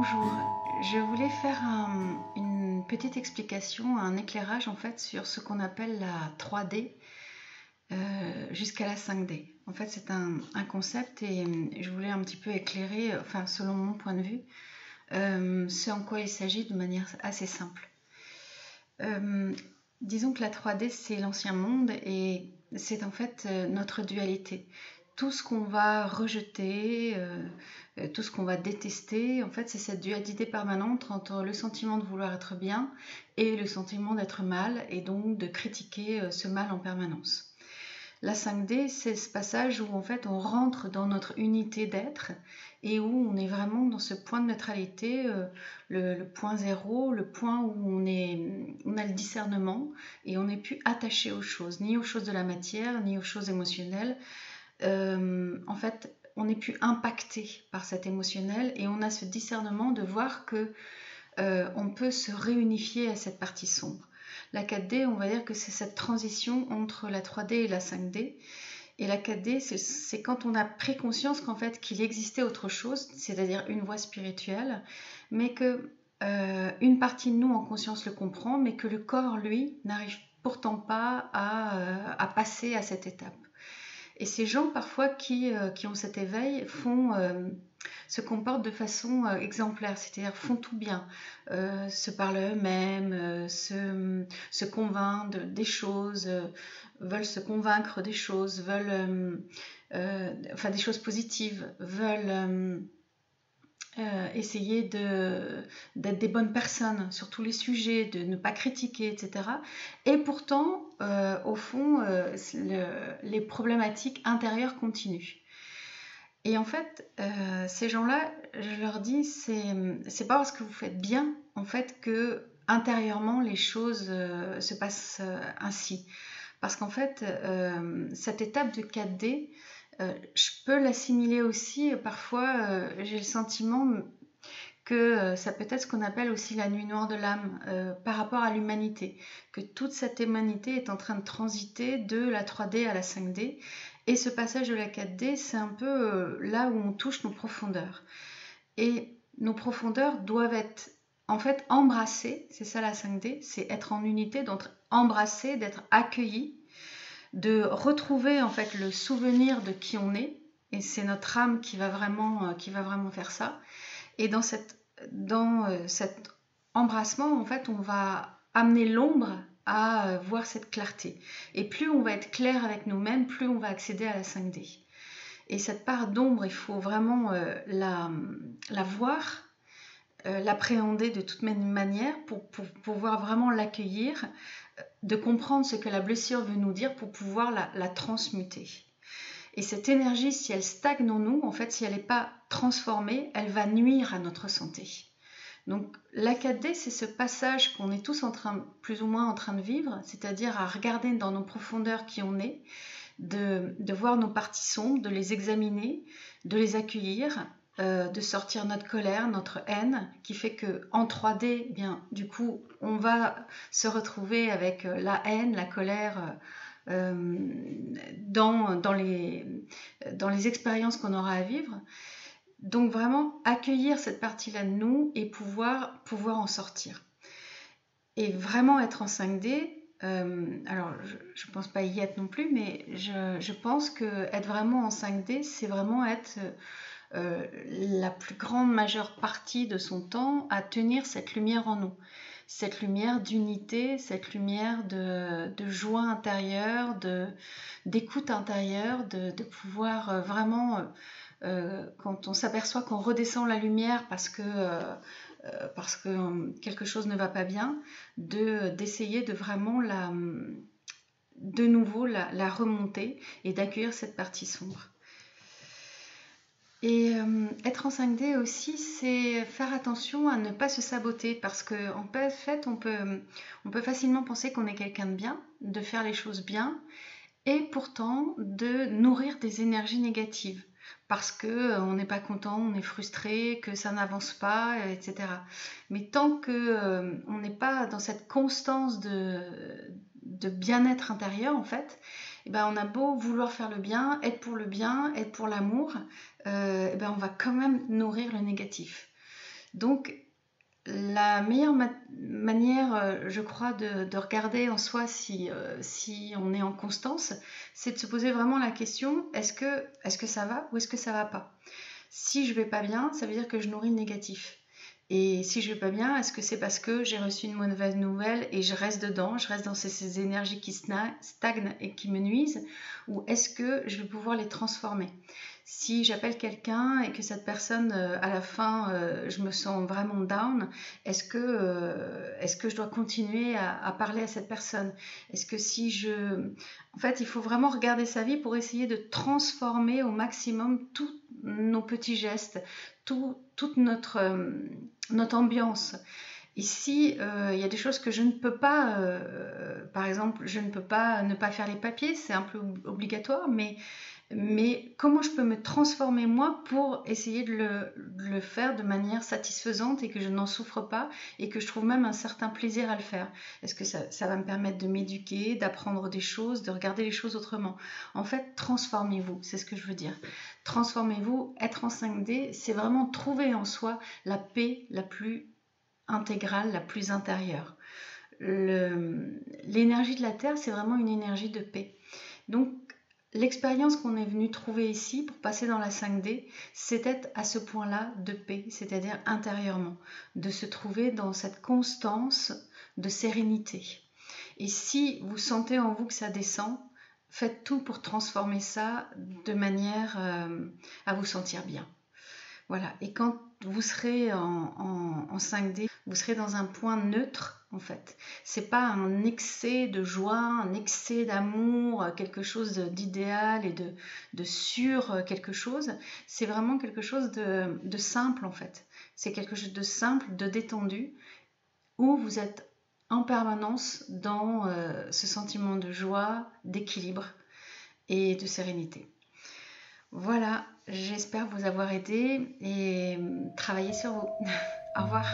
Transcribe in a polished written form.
Bonjour, je voulais faire une petite explication, un éclairage en fait sur ce qu'on appelle la 3D jusqu'à la 5D. En fait, c'est un concept et je voulais un petit peu éclairer, enfin selon mon point de vue, ce en quoi il s'agit de manière assez simple. Disons que la 3D c'est l'ancien monde et c'est en fait notre dualité. Tout ce qu'on va rejeter, tout ce qu'on va détester, en fait c'est cette dualité permanente entre le sentiment de vouloir être bien et le sentiment d'être mal et donc de critiquer ce mal en permanence. La 5D, c'est ce passage où en fait on rentre dans notre unité d'être et où on est vraiment dans ce point de neutralité, le point zéro, le point où on a le discernement et on n'est plus attaché aux choses, ni aux choses de la matière, ni aux choses émotionnelles. En fait, on n'est plus impacté par cet émotionnel et on a ce discernement de voir que on peut se réunifier à cette partie sombre. La 4D, on va dire que c'est cette transition entre la 3D et la 5D. Et la 4D, c'est quand on a pris conscience qu'en fait qu'il existait autre chose, c'est-à-dire une voie spirituelle, mais que une partie de nous en conscience le comprend, mais que le corps, lui, n'arrive pourtant pas à passer à cette étape. Et ces gens, parfois, qui ont cet éveil, se comportent de façon exemplaire, c'est-à-dire font tout bien, se parlent à eux-mêmes, se convainquent des choses, veulent se convaincre des choses, veulent, enfin des choses positives, veulent essayer d'être des bonnes personnes sur tous les sujets, de ne pas critiquer, etc. Et pourtant, au fond, les problématiques intérieures continuent. Et en fait, ces gens-là, je leur dis, c'est pas parce que vous faites bien, en fait, que intérieurement les choses se passent ainsi. Parce qu'en fait, cette étape de 4D, je peux l'assimiler aussi, parfois j'ai le sentiment que ça peut être ce qu'on appelle aussi la nuit noire de l'âme par rapport à l'humanité, que toute cette humanité est en train de transiter de la 3D à la 5D, et ce passage de la 4D, c'est un peu là où on touche nos profondeurs. Et nos profondeurs doivent être en fait embrassées, c'est ça la 5D, c'est être en unité, d'être embrassé, d'être accueilli, de retrouver en fait le souvenir de qui on est, et c'est notre âme qui va vraiment faire ça. Et dans cet embrassement, en fait, on va amener l'ombre à voir cette clarté. Et plus on va être clair avec nous-mêmes, plus on va accéder à la 5D. Et cette part d'ombre, il faut vraiment la voir, l'appréhender de toute manière pour pouvoir vraiment l'accueillir, de comprendre ce que la blessure veut nous dire pour pouvoir la transmuter. Et cette énergie, si elle stagne en nous, en fait, si elle n'est pas transformée, elle va nuire à notre santé. Donc la 4D, c'est ce passage qu'on est tous plus ou moins en train de vivre, c'est-à-dire à regarder dans nos profondeurs qui on est, de voir nos parties sombres, de les examiner, de les accueillir, de sortir notre colère, notre haine, qui fait qu'en 3D, bien, du coup, on va se retrouver avec la haine, la colère, dans les expériences qu'on aura à vivre. Donc vraiment accueillir cette partie-là de nous et pouvoir en sortir. Et vraiment être en 5D, alors je ne pense pas y être non plus, mais je pense que être vraiment en 5D, c'est vraiment être la plus grande majeure partie de son temps à tenir cette lumière en nous. Cette lumière d'unité, cette lumière de joie intérieure, d'écoute intérieure, de pouvoir vraiment, quand on s'aperçoit qu'on redescend la lumière parce que quelque chose ne va pas bien, d'essayer de vraiment de nouveau la remonter et d'accueillir cette partie sombre. Et être en 5D aussi, c'est faire attention à ne pas se saboter parce qu'en fait, on peut facilement penser qu'on est quelqu'un de bien, de faire les choses bien et pourtant de nourrir des énergies négatives parce qu'on n'est pas content, on est frustré, que ça n'avance pas, etc. Mais tant qu'on n'est pas dans cette constance de bien-être intérieur, en fait, et ben on a beau vouloir faire le bien, être pour l'amour, et ben on va quand même nourrir le négatif. Donc, la meilleure manière, je crois, de regarder en soi si on est en constance, c'est de se poser vraiment la question, est-ce que ça va ou est-ce que ça va pas? Si je vais pas bien, ça veut dire que je nourris le négatif. Et si je vais pas bien, est-ce que c'est parce que j'ai reçu une mauvaise nouvelle et je reste dedans, je reste dans ces énergies qui stagnent et qui me nuisent, ou est-ce que je vais pouvoir les transformer? Si j'appelle quelqu'un et que cette personne, à la fin, je me sens vraiment down, est-ce que je dois continuer à parler à cette personne? Est-ce que si je... En fait, il faut vraiment regarder sa vie pour essayer de transformer au maximum tous nos petits gestes, toute notre ambiance. Ici, il y a des choses que je ne peux pas, par exemple, je ne peux pas ne pas faire les papiers, c'est un peu obligatoire, mais comment je peux me transformer moi pour essayer de le faire de manière satisfaisante et que je n'en souffre pas et que je trouve même un certain plaisir à le faire? Est-ce que ça va me permettre de m'éduquer, d'apprendre des choses, de regarder les choses autrement? En fait, transformez-vous, c'est ce que je veux dire. Transformez-vous, être en 5D, c'est vraiment trouver en soi la paix la plus intégrale, la plus intérieure. L'énergie de la Terre, c'est vraiment une énergie de paix. Donc, l'expérience qu'on est venu trouver ici pour passer dans la 5D, c'était à ce point-là de paix, c'est-à-dire intérieurement, de se trouver dans cette constance de sérénité. Et si vous sentez en vous que ça descend, faites tout pour transformer ça de manière à vous sentir bien. Voilà, et quand vous serez en 5D, vous serez dans un point neutre en fait. C'est pas un excès de joie, un excès d'amour, quelque chose d'idéal et de sur quelque chose. C'est vraiment quelque chose de simple en fait. C'est quelque chose de simple, de détendu, où vous êtes en permanence dans ce sentiment de joie, d'équilibre et de sérénité. Voilà, j'espère vous avoir aidé et travailler sur vous. Au revoir.